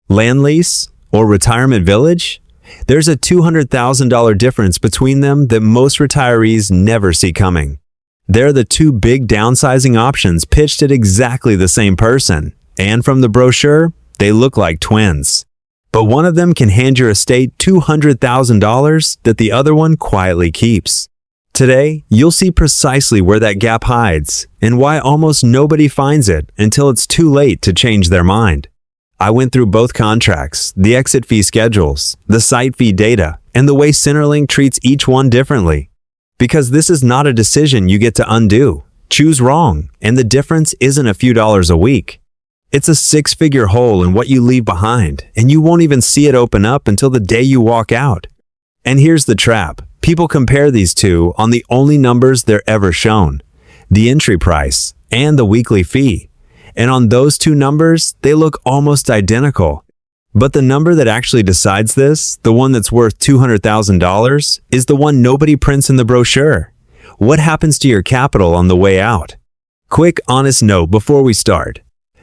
Land lease or retirement village? There's a $200,000 difference between them that most retirees never see coming. They're the two big downsizing options pitched at exactly the same person, and from the brochure, they look like twins. But one of them can hand your estate $200,000 that the other one quietly keeps. Today, you'll see precisely where that gap hides and why almost nobody finds it until it's too late to change their mind. I went through both contracts, the exit fee schedules, the site fee data, and the way Centerlink treats each one differently. Because this is not a decision you get to undo, choose wrong, and the difference isn't a few dollars a week. It's a six-figure hole in what you leave behind, and you won't even see it open up until the day you walk out. And here's the trap. People compare these two on the only numbers they're ever shown, the entry price and the weekly fee. And on those two numbers, they look almost identical. But the number that actually decides this, the one that's worth $200,000, is the one nobody prints in the brochure. What happens to your capital on the way out? Quick, honest note before we start.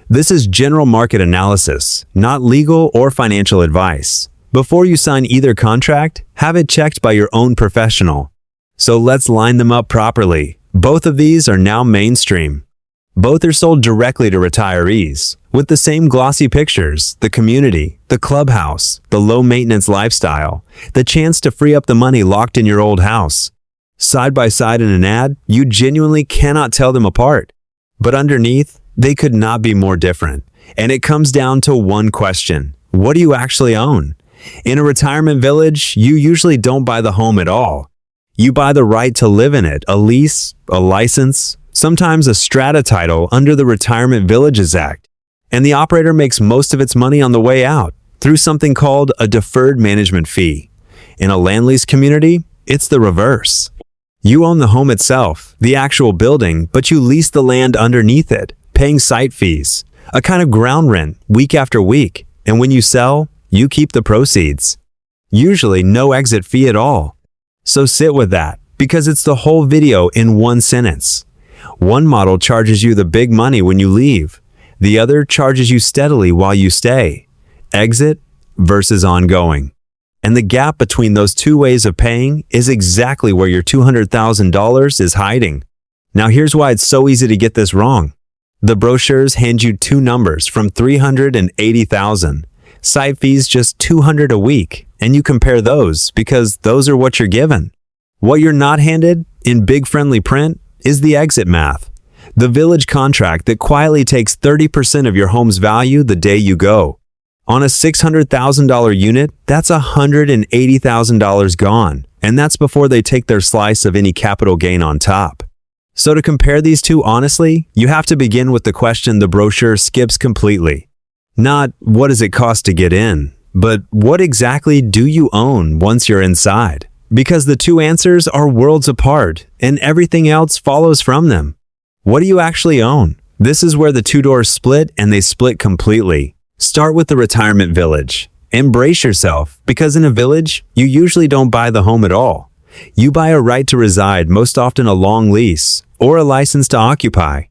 This is general market analysis, not legal or financial advice. Before you sign either contract, have it checked by your own professional. So let's line them up properly. Both of these are now mainstream. Both are sold directly to retirees, with the same glossy pictures, the community, the clubhouse, the low-maintenance lifestyle, the chance to free up the money locked in your old house. Side by side in an ad, you genuinely cannot tell them apart. But underneath, they could not be more different. And it comes down to one question. What do you actually own? In a retirement village, you usually don't buy the home at all. You buy the right to live in it, a lease, a license, sometimes a strata title under the Retirement Villages Act. And the operator makes most of its money on the way out through something called a deferred management fee. In a land lease community, it's the reverse. You own the home itself, the actual building, but you lease the land underneath it, paying site fees, a kind of ground rent week after week. And when you sell, you keep the proceeds. Usually no exit fee at all. So sit with that, because it's the whole video in one sentence. One model charges you the big money when you leave. The other charges you steadily while you stay. Exit versus ongoing. And the gap between those two ways of paying is exactly where your $200,000 is hiding. Now here's why it's so easy to get this wrong. The brochures hand you two numbers from $380,000. Site fees just $200 a week, and you compare those because those are what you're given. What you're not handed, in big friendly print, is the exit math. The village contract that quietly takes 30% of your home's value the day you go. On a $600,000 unit, that's $180,000 gone, and that's before they take their slice of any capital gain on top. So to compare these two honestly, you have to begin with the question the brochure skips completely. Not what does it cost to get in, but what exactly do you own once you're inside? Because the two answers are worlds apart, and everything else follows from them. What do you actually own? This is where the two doors split, and they split completely. Start with the retirement village. Embrace yourself, because in a village, you usually don't buy the home at all. You buy a right to reside, most often a long lease, or a license to occupy.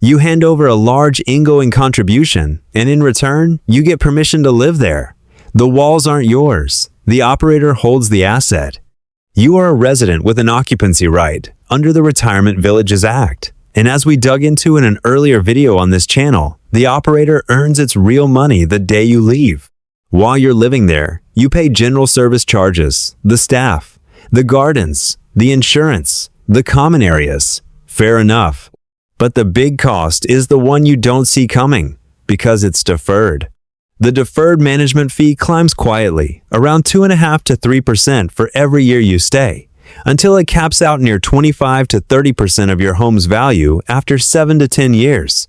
You hand over a large ingoing contribution, and in return, you get permission to live there. The walls aren't yours. The operator holds the asset. You are a resident with an occupancy right under the Retirement Villages Act. And as we dug into in an earlier video on this channel, the operator earns its real money the day you leave. While you're living there, you pay general service charges, the staff, the gardens, the insurance, the common areas. Fair enough. But the big cost is the one you don't see coming, because it's deferred. The deferred management fee climbs quietly, around 2.5% to 3% for every year you stay, until it caps out near 25% to 30% of your home's value after 7 to 10 years.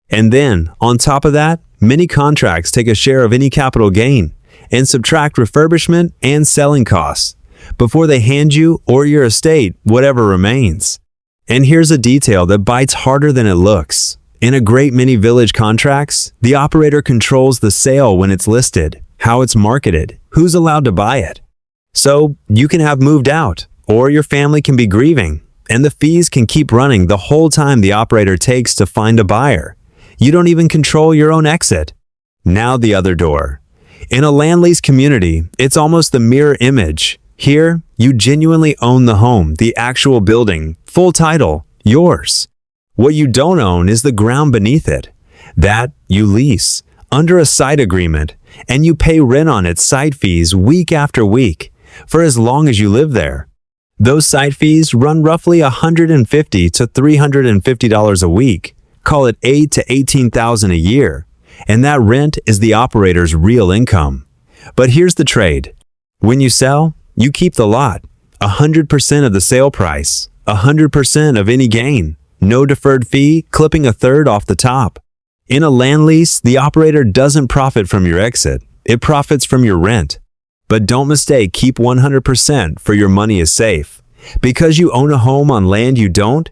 And then, on top of that, many contracts take a share of any capital gain and subtract refurbishment and selling costs before they hand you or your estate whatever remains. And here's a detail that bites harder than it looks. In a great many village contracts, the operator controls the sale when it's listed, how it's marketed, who's allowed to buy it. So you can have moved out, or your family can be grieving, and the fees can keep running the whole time the operator takes to find a buyer. You don't even control your own exit. Now the other door. In a land lease community, it's almost the mirror image. Here, you genuinely own the home, the actual building, full title, yours. What you don't own is the ground beneath it. That you lease, under a site agreement, and you pay rent on its site fees week after week, for as long as you live there. Those site fees run roughly $150 to $350 a week, call it $8,000 to $18,000 a year, and that rent is the operator's real income. But here's the trade. When you sell, you keep the lot, 100% of the sale price, 100% of any gain, no deferred fee, clipping a third off the top. In a land lease, the operator doesn't profit from your exit, it profits from your rent. But don't mistake keep 100% for your money is safe. Because you own a home on land you don't,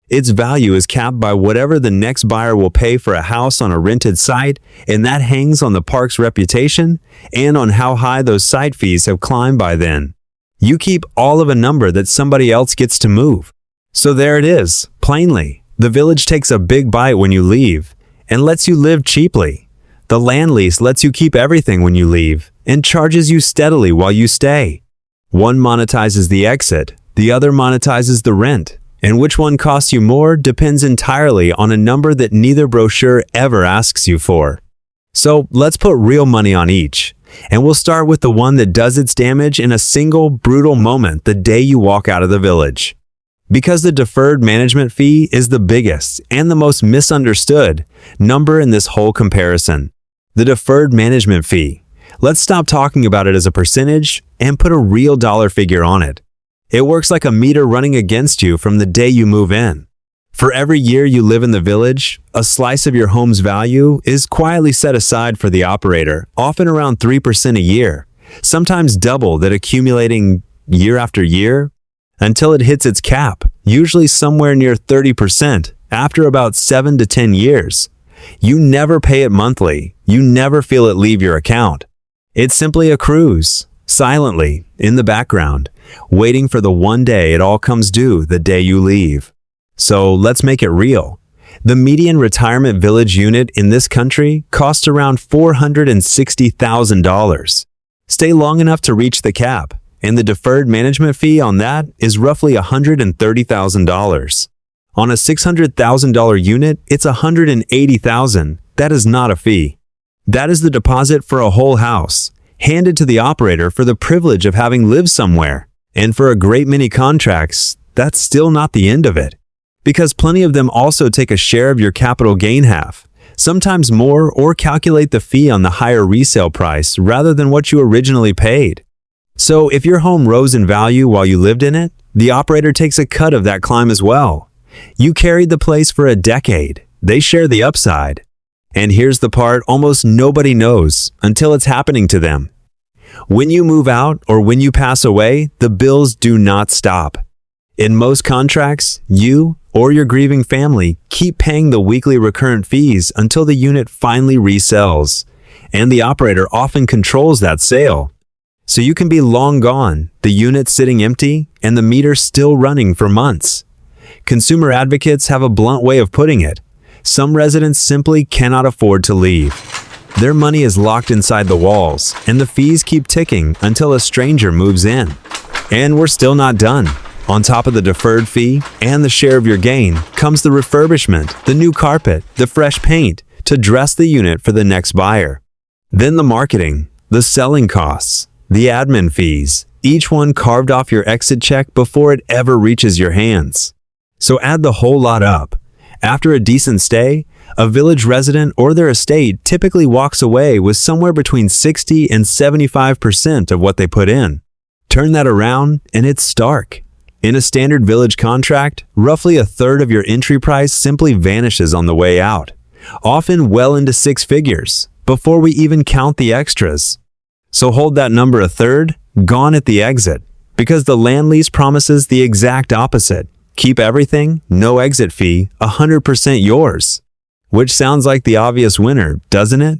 its value is capped by whatever the next buyer will pay for a house on a rented site, and that hangs on the park's reputation and on how high those site fees have climbed by then. You keep all of a number that somebody else gets to move. So there it is, plainly. The village takes a big bite when you leave and lets you live cheaply. The land lease lets you keep everything when you leave and charges you steadily while you stay. One monetizes the exit, the other monetizes the rent. And which one costs you more depends entirely on a number that neither brochure ever asks you for. So let's put real money on each. And we'll start with the one that does its damage in a single brutal moment the day you walk out of the village. Because the deferred management fee is the biggest and the most misunderstood number in this whole comparison. The deferred management fee. Let's stop talking about it as a percentage and put a real dollar figure on it. It works like a meter running against you from the day you move in. For every year you live in the village, a slice of your home's value is quietly set aside for the operator, often around 3% a year, sometimes double that, accumulating year after year until it hits its cap, usually somewhere near 30% after about 7 to 10 years. You never pay it monthly. You never feel it leave your account. It simply accrues, silently, in the background, waiting for the one day it all comes due, the day you leave. So let's make it real. The median retirement village unit in this country costs around $460,000. Stay long enough to reach the cap, and the deferred management fee on that is roughly $130,000. On a $600,000 unit, it's $180,000. That is not a fee. That is the deposit for a whole house, handed to the operator for the privilege of having lived somewhere. And for a great many contracts, that's still not the end of it. Because plenty of them also take a share of your capital gain half, sometimes more, or calculate the fee on the higher resale price rather than what you originally paid. So if your home rose in value while you lived in it, the operator takes a cut of that climb as well. You carried the place for a decade. They share the upside. And here's the part almost nobody knows until it's happening to them. When you move out or when you pass away, the bills do not stop. In most contracts, you or your grieving family keep paying the weekly recurrent fees until the unit finally resells, and the operator often controls that sale. So you can be long gone, the unit sitting empty, and the meter still running for months. Consumer advocates have a blunt way of putting it. Some residents simply cannot afford to leave. Their money is locked inside the walls, and the fees keep ticking until a stranger moves in. And we're still not done. On top of the deferred fee and the share of your gain comes the refurbishment, the new carpet, the fresh paint to dress the unit for the next buyer. Then the marketing, the selling costs, the admin fees, each one carved off your exit check before it ever reaches your hands. So add the whole lot up. After a decent stay, a village resident or their estate typically walks away with somewhere between 60 and 75% of what they put in. Turn that around and it's stark. In a standard village contract, roughly a third of your entry price simply vanishes on the way out, often well into 6 figures, before we even count the extras. So hold that number, a third, gone at the exit, because the land lease promises the exact opposite. Keep everything, no exit fee, 100% yours. Which sounds like the obvious winner, doesn't it?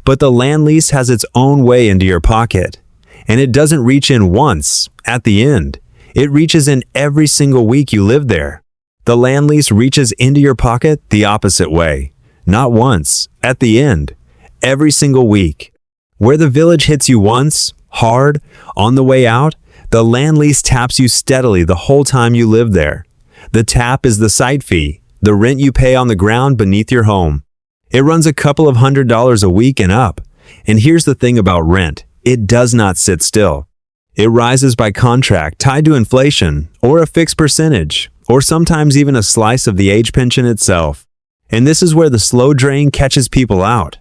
But the land lease has its own way into your pocket, and it doesn't reach in once, at the end. It reaches in every single week you live there. The land lease reaches into your pocket the opposite way. Not once, at the end, every single week. Where the village hits you once, hard, on the way out, the land lease taps you steadily the whole time you live there. The tap is the site fee, the rent you pay on the ground beneath your home. It runs a couple of $100s a week and up. And here's the thing about rent, it does not sit still. It rises by contract tied to inflation, or a fixed percentage, or sometimes even a slice of the age pension itself. And this is where the slow drain catches people out.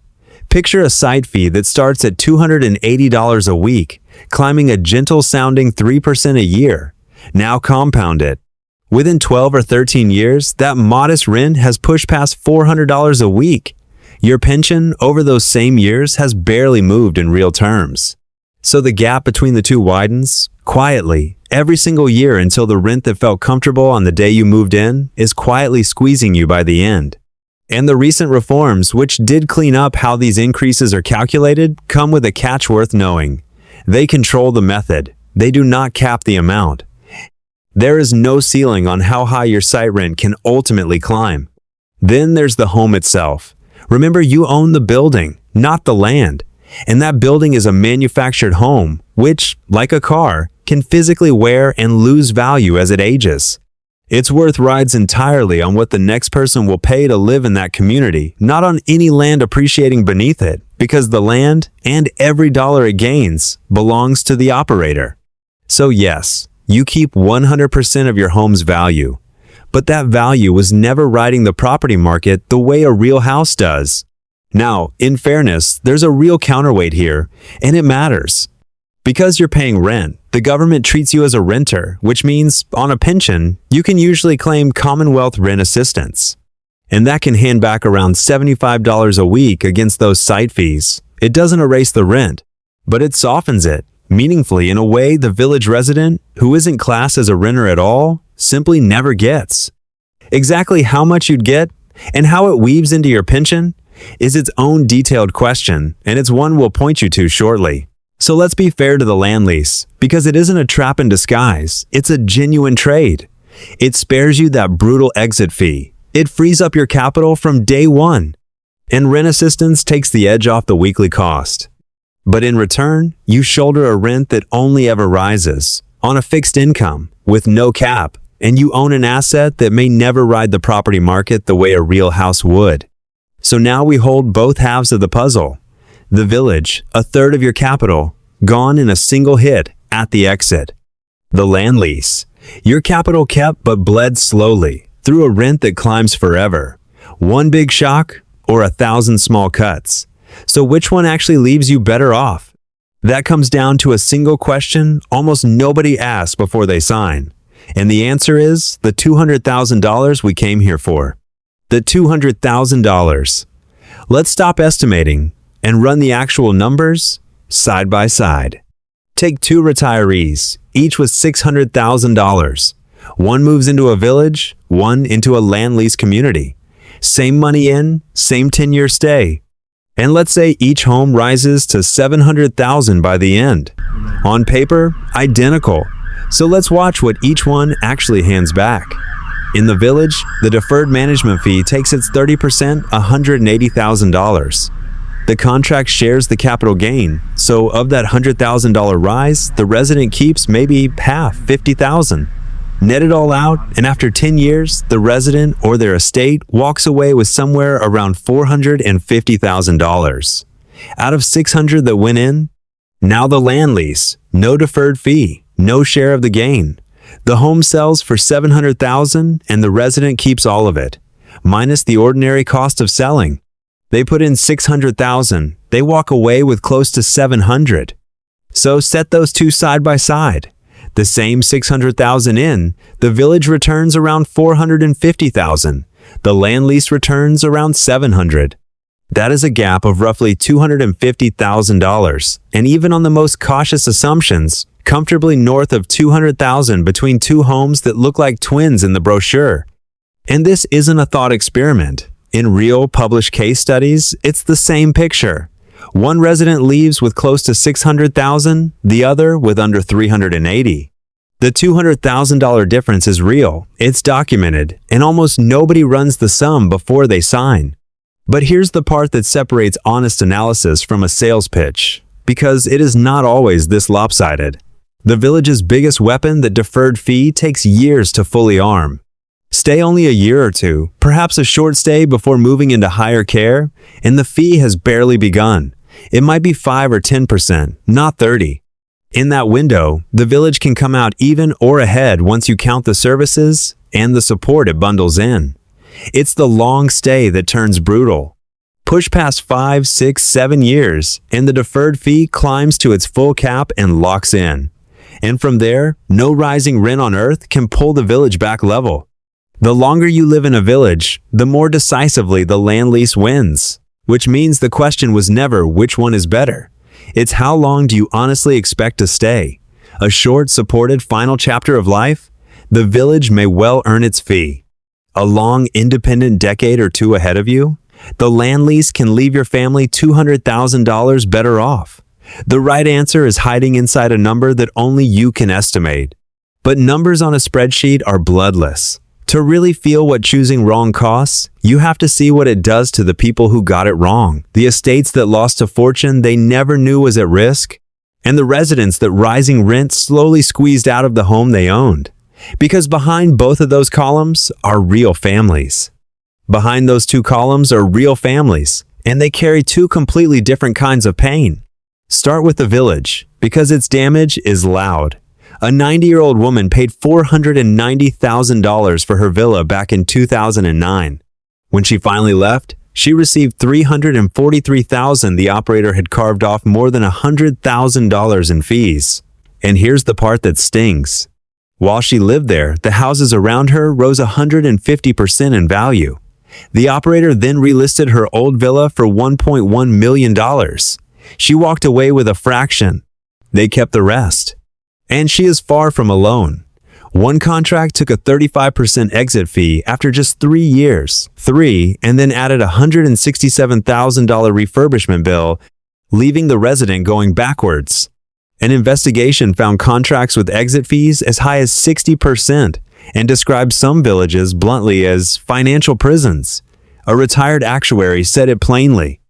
Picture a site fee that starts at $280 a week, climbing a gentle-sounding 3% a year. Now compound it. Within 12 or 13 years, that modest rent has pushed past $400 a week. Your pension over those same years has barely moved in real terms. So the gap between the two widens, quietly, every single year until the rent that felt comfortable on the day you moved in is quietly squeezing you by the end. And the recent reforms, which did clean up how these increases are calculated, come with a catch worth knowing. They control the method. They do not cap the amount. There is no ceiling on how high your site rent can ultimately climb. Then there's the home itself. Remember, you own the building, not the land. And that building is a manufactured home, which, like a car, can physically wear and lose value as it ages. Its worth rides entirely on what the next person will pay to live in that community, not on any land appreciating beneath it, because the land, and every dollar it gains, belongs to the operator. So yes, you keep 100% of your home's value, but that value was never riding the property market the way a real house does. Now, in fairness, there's a real counterweight here, and it matters. Because you're paying rent, the government treats you as a renter, which means, on a pension, you can usually claim Commonwealth rent assistance. And that can hand back around $75 a week against those site fees. It doesn't erase the rent, but it softens it, meaningfully in a way the village resident, who isn't classed as a renter at all, simply never gets. Exactly how much you'd get, and how it weaves into your pension, is its own detailed question, and it's one we'll point you to shortly. So let's be fair to the land lease, because it isn't a trap in disguise, it's a genuine trade. It spares you that brutal exit fee. It frees up your capital from day one. And rent assistance takes the edge off the weekly cost. But in return, you shoulder a rent that only ever rises, on a fixed income, with no cap, and you own an asset that may never ride the property market the way a real house would. So now we hold both halves of the puzzle. The village, a third of your capital, gone in a single hit at the exit. The land lease, your capital kept but bled slowly through a rent that climbs forever. One big shock or 1,000 small cuts. So which one actually leaves you better off? That comes down to a single question almost nobody asks before they sign. And the answer is the $200,000 we came here for. The $200,000. Let's stop estimating and run the actual numbers side by side. Take two retirees, each with $600,000. One moves into a village, one into a land lease community. Same money in, same 10-year stay. And let's say each home rises to $700,000 by the end. On paper, identical. So let's watch what each one actually hands back. In the village, the deferred management fee takes its 30%, $180,000. The contract shares the capital gain, so of that $100,000 rise, the resident keeps maybe half, $50,000. Net it all out, and after 10 years, the resident or their estate walks away with somewhere around $450,000. Out of $600,000 that went in, now the land lease, no deferred fee, no share of the gain. The home sells for $700,000 and the resident keeps all of it, minus the ordinary cost of selling. They put in $600,000, they walk away with close to $700,000. So set those two side by side. The same $600,000 in, the village returns around $450,000. The land lease returns around $700,000. That is a gap of roughly $250,000, and even on the most cautious assumptions, comfortably north of $200,000 between two homes that look like twins in the brochure. And this isn't a thought experiment. In real published case studies, it's the same picture. One resident leaves with close to $600,000, the other with under $380,000. The $200,000 difference is real, it's documented, and almost nobody runs the sum before they sign. But here's the part that separates honest analysis from a sales pitch. because it is not always this lopsided. The village's biggest weapon, the deferred fee, takes years to fully arm. Stay only a year or two, perhaps a short stay before moving into higher care, and the fee has barely begun. It might be 5 or 10%, not 30. In that window, the village can come out even or ahead once you count the services and the support it bundles in. It's the long stay that turns brutal. Push past 5, 6, 7 years, and the deferred fee climbs to its full cap and locks in. And from there, no rising rent on earth can pull the village back level. The longer you live in a village, the more decisively the land lease wins, which means the question was never which one is better. It's how long do you honestly expect to stay? A short, supported final chapter of life? The village may well earn its fee. A long, independent decade or two ahead of you? The land lease can leave your family $200,000 better off. The right answer is hiding inside a number that only you can estimate. But numbers on a spreadsheet are bloodless. To really feel what choosing wrong costs, you have to see what it does to the people who got it wrong, the estates that lost a fortune they never knew was at risk, and the residents that rising rent slowly squeezed out of the home they owned. Because behind both of those columns are real families. Behind those two columns are real families, and they carry two completely different kinds of pain. Start with the village, because its damage is loud. A 90-year-old woman paid $490,000 for her villa back in 2009. When she finally left, she received $343,000. The operator had carved off more than $100,000 in fees. And here's the part that stings. While she lived there, the houses around her rose 150% in value. The operator then relisted her old villa for $1.1 million. She walked away with a fraction. They kept the rest. And she is far from alone. One contract took a 35% exit fee after just 3 years, and then added a $167,000 refurbishment bill, leaving the resident going backwards. An investigation found contracts with exit fees as high as 60% and described some villages bluntly as financial prisons. A retired actuary said it plainly.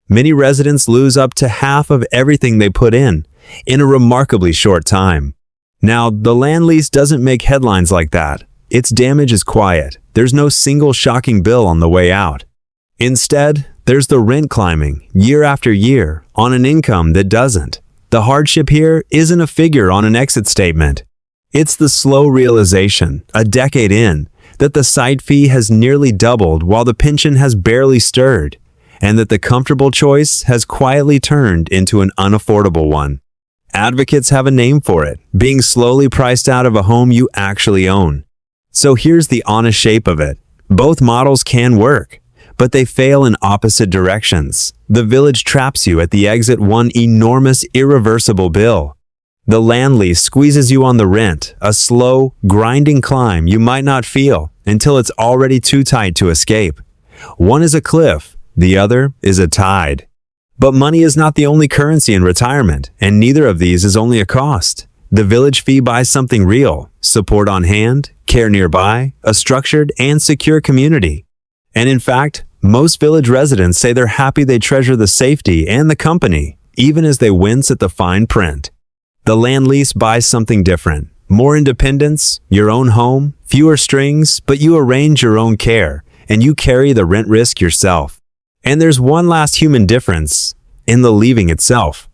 Many residents lose up to half of everything they put in a remarkably short time. Now, the land lease doesn't make headlines like that. Its damage is quiet. There's no single shocking bill on the way out. Instead, there's the rent climbing, year after year, on an income that doesn't. The hardship here isn't a figure on an exit statement. It's the slow realization, a decade in, that the site fee has nearly doubled while the pension has barely stirred, and that the comfortable choice has quietly turned into an unaffordable one. Advocates have a name for it, being slowly priced out of a home you actually own. So here's the honest shape of it. Both models can work, but they fail in opposite directions. The village traps you at the exit, one enormous, irreversible bill. The land lease squeezes you on the rent, a slow, grinding climb you might not feel until it's already too tight to escape. One is a cliff, the other is a tide. But money is not the only currency in retirement, and neither of these is only a cost. The village fee buys something real: support on hand, care nearby, a structured and secure community. And in fact, most village residents say they're happy they treasure the safety and the company, even as they wince at the fine print. The land lease buys something different: more independence, your own home, fewer strings, but you arrange your own care, and you carry the rent risk yourself. And there's one last human difference: in the leaving itself.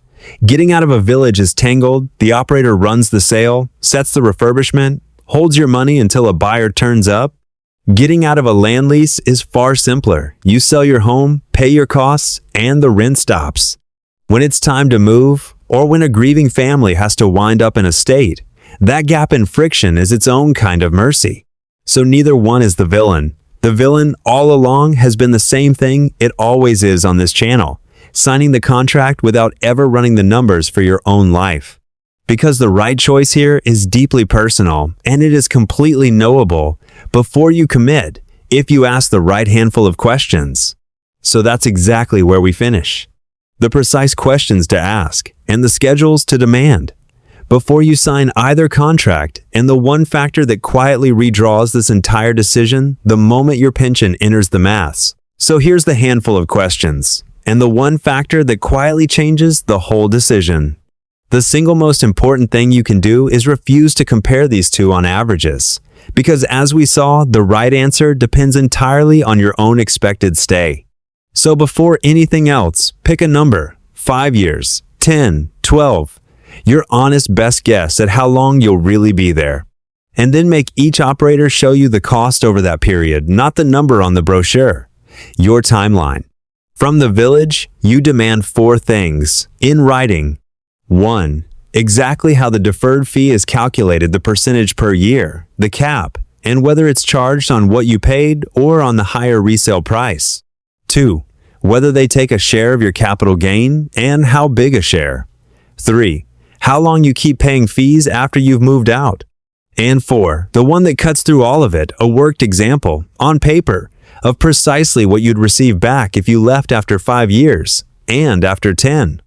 Getting out of a village is tangled. The operator runs the sale, sets the refurbishment, holds your money until a buyer turns up. Getting out of a land lease is far simpler. You sell your home, pay your costs, and the rent stops. When it's time to move, or when a grieving family has to wind up in a state, that gap in friction is its own kind of mercy. So neither one is the villain. The villain all along has been the same thing it always is on this channel: signing the contract without ever running the numbers for your own life. Because the right choice here is deeply personal, and it is completely knowable before you commit if you ask the right handful of questions. So that's exactly where we finish. The precise questions to ask and the schedules to demand before you sign either contract, and the one factor that quietly redraws this entire decision: the moment your pension enters the maths. So here's the handful of questions. and the one factor that quietly changes the whole decision. The single most important thing you can do is refuse to compare these two on averages, because as we saw, the right answer depends entirely on your own expected stay. So before anything else, pick a number, 5 years, 10, 12, your honest best guess at how long you'll really be there. And then make each operator show you the cost over that period, not the number on the brochure. Your timeline. From the village, you demand 4 things, in writing. 1. Exactly how the deferred fee is calculated, the percentage per year, the cap, and whether it's charged on what you paid or on the higher resale price. 2. Whether they take a share of your capital gain and how big a share. 3. How long you keep paying fees after you've moved out. And 4. The one that cuts through all of it, a worked example, on paper, of precisely what you'd receive back if you left after 5 years and after 10.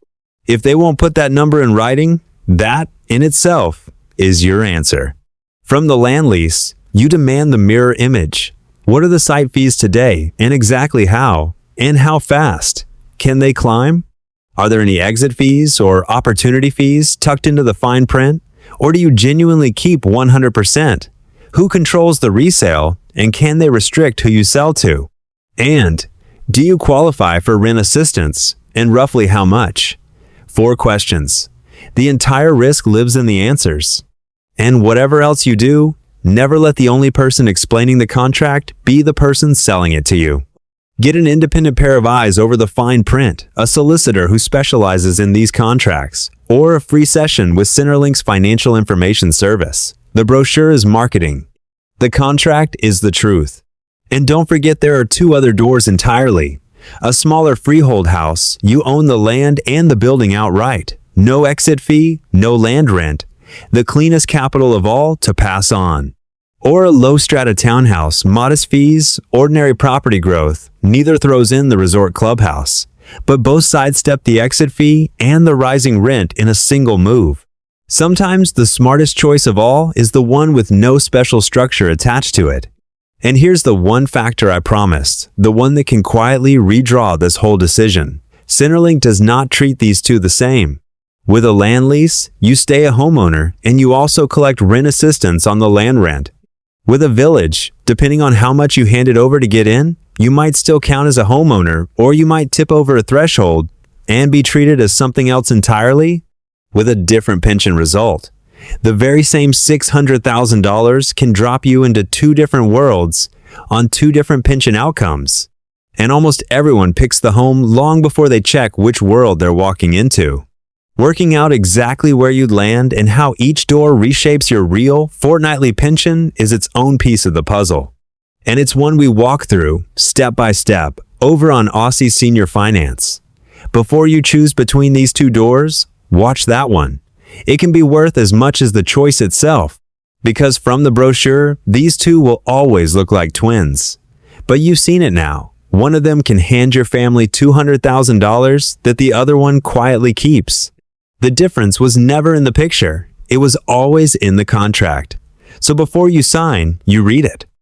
If they won't put that number in writing, that, in itself, is your answer. From the land lease, you demand the mirror image. What are the site fees today, and exactly how, and how fast? Can they climb? Are there any exit fees or opportunity fees tucked into the fine print? Or do you genuinely keep 100%? Who controls the resale, and can they restrict who you sell to? And, do you qualify for rent assistance, and roughly how much? 4 questions. The entire risk lives in the answers. And whatever else you do, never let the only person explaining the contract be the person selling it to you. Get an independent pair of eyes over the fine print, a solicitor who specializes in these contracts, or a free session with Centerlink's financial information service. The brochure is marketing. The contract is the truth. And don't forget there are 2 other doors entirely. A smaller freehold house, you own the land and the building outright. No exit fee, no land rent. The cleanest capital of all to pass on. Or a low-strata townhouse, modest fees, ordinary property growth. Neither throws in the resort clubhouse. But both sidestep the exit fee and the rising rent in a single move. Sometimes the smartest choice of all is the one with no special structure attached to it. And here's the one factor I promised, the one that can quietly redraw this whole decision. Centerlink does not treat these two the same. With a land lease, you stay a homeowner and you also collect rent assistance on the land rent. With a village, depending on how much you handed over to get in, you might still count as a homeowner, or you might tip over a threshold and be treated as something else entirely, with a different pension result. The very same $600,000 can drop you into 2 different worlds on 2 different pension outcomes. And almost everyone picks the home long before they check which world they're walking into. Working out exactly where you'd land and how each door reshapes your real, fortnightly pension is its own piece of the puzzle. And it's one we walk through, step by step, over on Aussie Senior Finance. Before you choose between these 2 doors, watch that one. It can be worth as much as the choice itself, because from the brochure, these 2 will always look like twins. But you've seen it now. One of them can hand your family $200,000 that the other one quietly keeps. The difference was never in the picture. It was always in the contract. So before you sign, you read it.